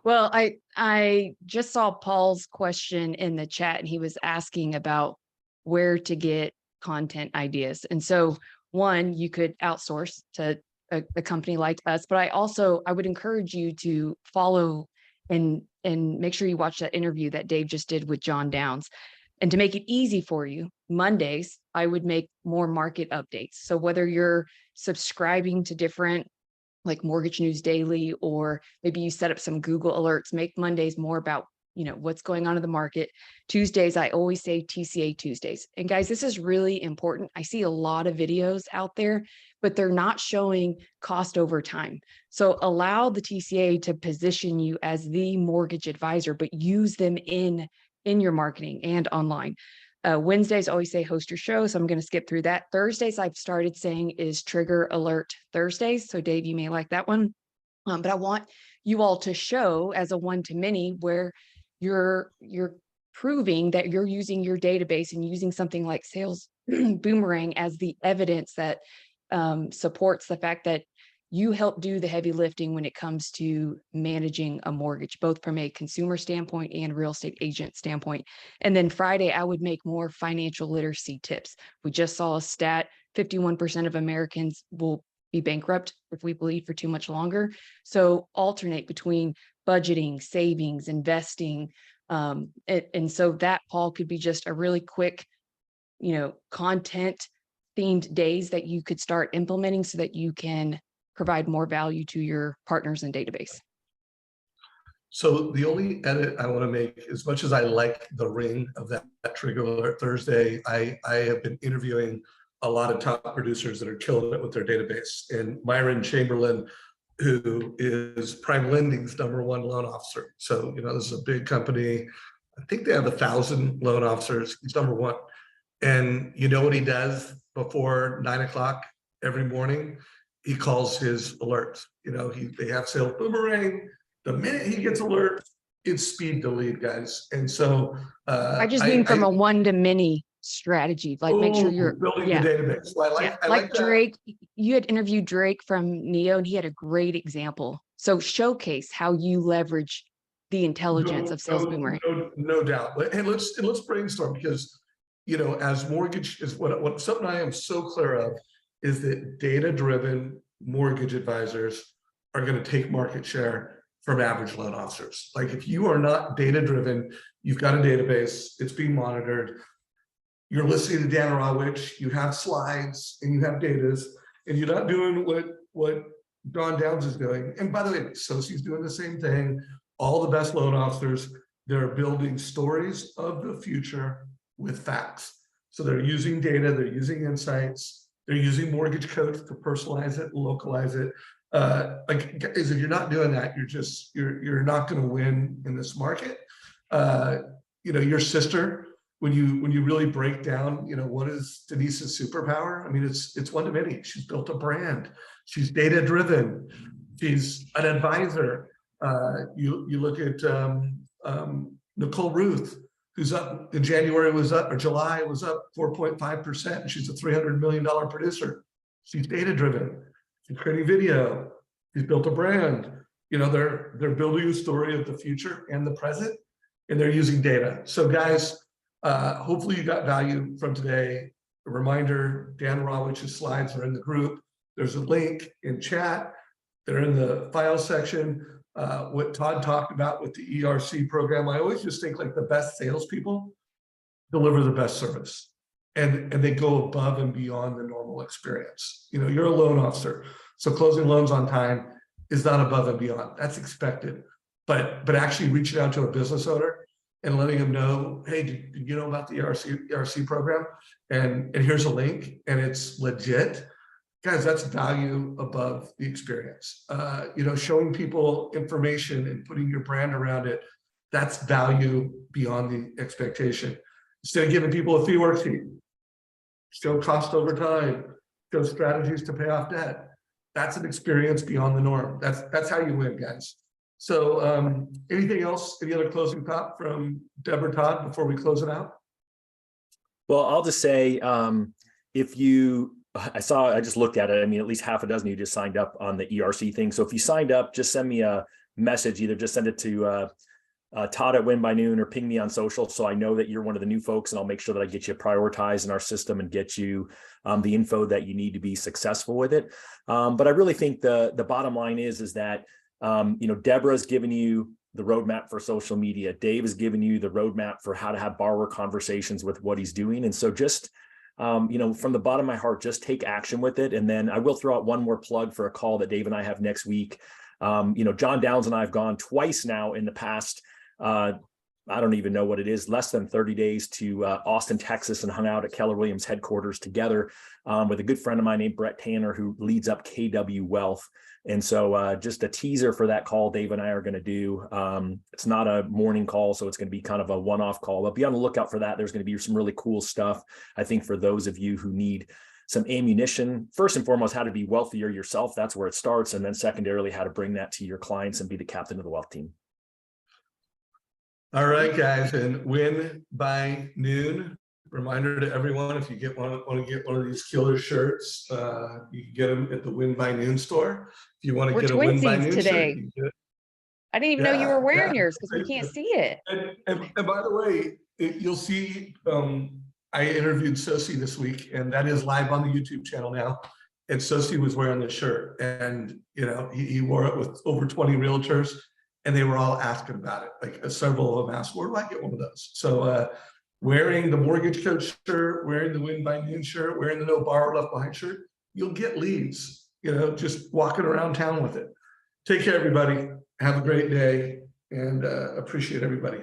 Well, I just saw Paul's question in the chat, and he was asking about where to get content ideas. And so one, you could outsource to a company like us, but I would encourage you to follow and make sure you watch that interview that Dave just did with John Downs. And to make it easy for you, Mondays, I would make more market updates. So whether you're subscribing to different like Mortgage News Daily, or maybe you set up some Google alerts, make Mondays more about, what's going on in the market. Tuesdays, I always say TCA Tuesdays. And guys, this is really important. I see a lot of videos out there, but they're not showing cost over time. So allow the TCA to position you as the mortgage advisor, but use them in your marketing and online. Wednesdays, always say host your show. So I'm going to skip through that. Thursdays, I've started saying is trigger alert Thursdays. So Dave, you may like that one. But I want you all to show as a one-to-many where you're proving that you're using your database and using something like Sales Boomerang as the evidence that supports the fact that you help do the heavy lifting when it comes to managing a mortgage, both from a consumer standpoint and real estate agent standpoint. And then Friday, I would make more financial literacy tips. We just saw a stat, 51% of Americans will be bankrupt if we bleed for too much longer. So alternate between budgeting, savings, investing. And so that, Paul, could be just a really quick, content themed days that you could start implementing so that you can provide more value to your partners and database. So the only edit I want to make, as much as I like the ring of that trigger alert Thursday, I have been interviewing a lot of top producers that are killing it with their database. And Myron Chamberlain, who is Prime Lending's #1 loan officer. So, this is a big company. I think they have 1,000 loan officers. He's #1. And you know what he does before 9 o'clock every morning? He calls his alerts. They have Sales Boomerang. The minute he gets alert, it's speed to lead, guys. And so I just mean from a one-to-many strategy, like make sure you're building the database. Well, I like Drake. You had interviewed Drake from Neo, and he had a great example. So showcase how you leverage the intelligence of Sales Boomerang. No doubt. And let's brainstorm, because as mortgage is what something I am so clear of is that data-driven mortgage advisors are going to take market share from average loan officers. Like, if you are not data-driven, you've got a database, it's being monitored, you're listening to Dan Rawatch, you have slides and you have data, and you're not doing what Don Downs is doing. And by the way, Sosie's doing the same thing. All the best loan officers, they're building stories of the future with facts. So they're using data, they're using insights, they're using MortgageCoach to personalize it, localize it. Guys, if you're not doing that, you're not going to win in this market. Your sister, when you really break down, what is Denise's superpower? I mean, it's one-to-many. She's built a brand. She's data-driven. She's an advisor. You look at Nicole Ruth, who's up in January or July was up 4.5%. And she's a $300 million producer. She's data-driven. She's creating video. She's built a brand. They're building a story of the future and the present, and they're using data. So guys, hopefully you got value from today. A reminder, Dan Rawatch's slides are in the group. There's a link in chat. They're in the file section. What Todd talked about with the ERC program, I always just think like the best salespeople deliver the best service. And they go above and beyond the normal experience. You know, you're a loan officer, so closing loans on time is not above and beyond. That's expected. But actually reaching out to a business owner and letting them know, hey, did you know about the ERC program? And here's a link, and it's legit. Guys, that's value above the experience. You know, showing people information and putting your brand around it, that's value beyond the expectation. Instead of giving people a fee worksheet, show cost over time, show strategies to pay off debt. That's an experience beyond the norm. That's how you win, guys. So anything else, any other closing thought from Deb or Todd before we close it out? Well, I'll just say, I just looked at it. I mean, at least half a dozen of you just signed up on the ERC thing. So if you signed up, just send me a message, either just send it to Todd at Win by Noon or ping me on social, so I know that you're one of the new folks, and I'll make sure that I get you prioritized in our system and get you the info that you need to be successful with it. But I really think the bottom line is that you know, Deborah's given you the roadmap for social media. Dave has given you the roadmap for how to have borrower conversations with what he's doing. And so just you know, from the bottom of my heart, just take action with it. And then I will throw out one more plug for a call that Dave and I have next week. You know, John Downs and I have gone twice now in the past, I don't even know what it is, less than 30 days to Austin, Texas, and hung out at Keller Williams headquarters together with a good friend of mine named Brett Tanner, who leads up KW Wealth. And so just a teaser for that call Dave and I are going to do. It's not a morning call, so it's going to be kind of a one-off call, but be on the lookout for that. There's going to be some really cool stuff, I think, for those of you who need some ammunition. First and foremost, how to be wealthier yourself. That's where it starts. And then secondarily, how to bring that to your clients and be the captain of the wealth team. All right, guys, and Win by Noon. Reminder to everyone: if you want to get one of these killer shirts, you can get them at the Win by Noon store. If you want to get a Win by Noon today. shirt, you can get it. I didn't even know you were wearing yours because we can't see it. And by the way, you'll see. I interviewed Sosi this week, and that is live on the YouTube channel now. And Sosi was wearing the shirt, and you know he wore it with over 20 realtors. And they were all asking about it. Like several of them asked, where do I get one of those? So wearing the Mortgage Coach shirt, wearing the Win by Noon shirt, wearing the No Borrower Left Behind shirt, you'll get leads, you know, just walking around town with it. Take care, everybody. Have a great day, and appreciate everybody.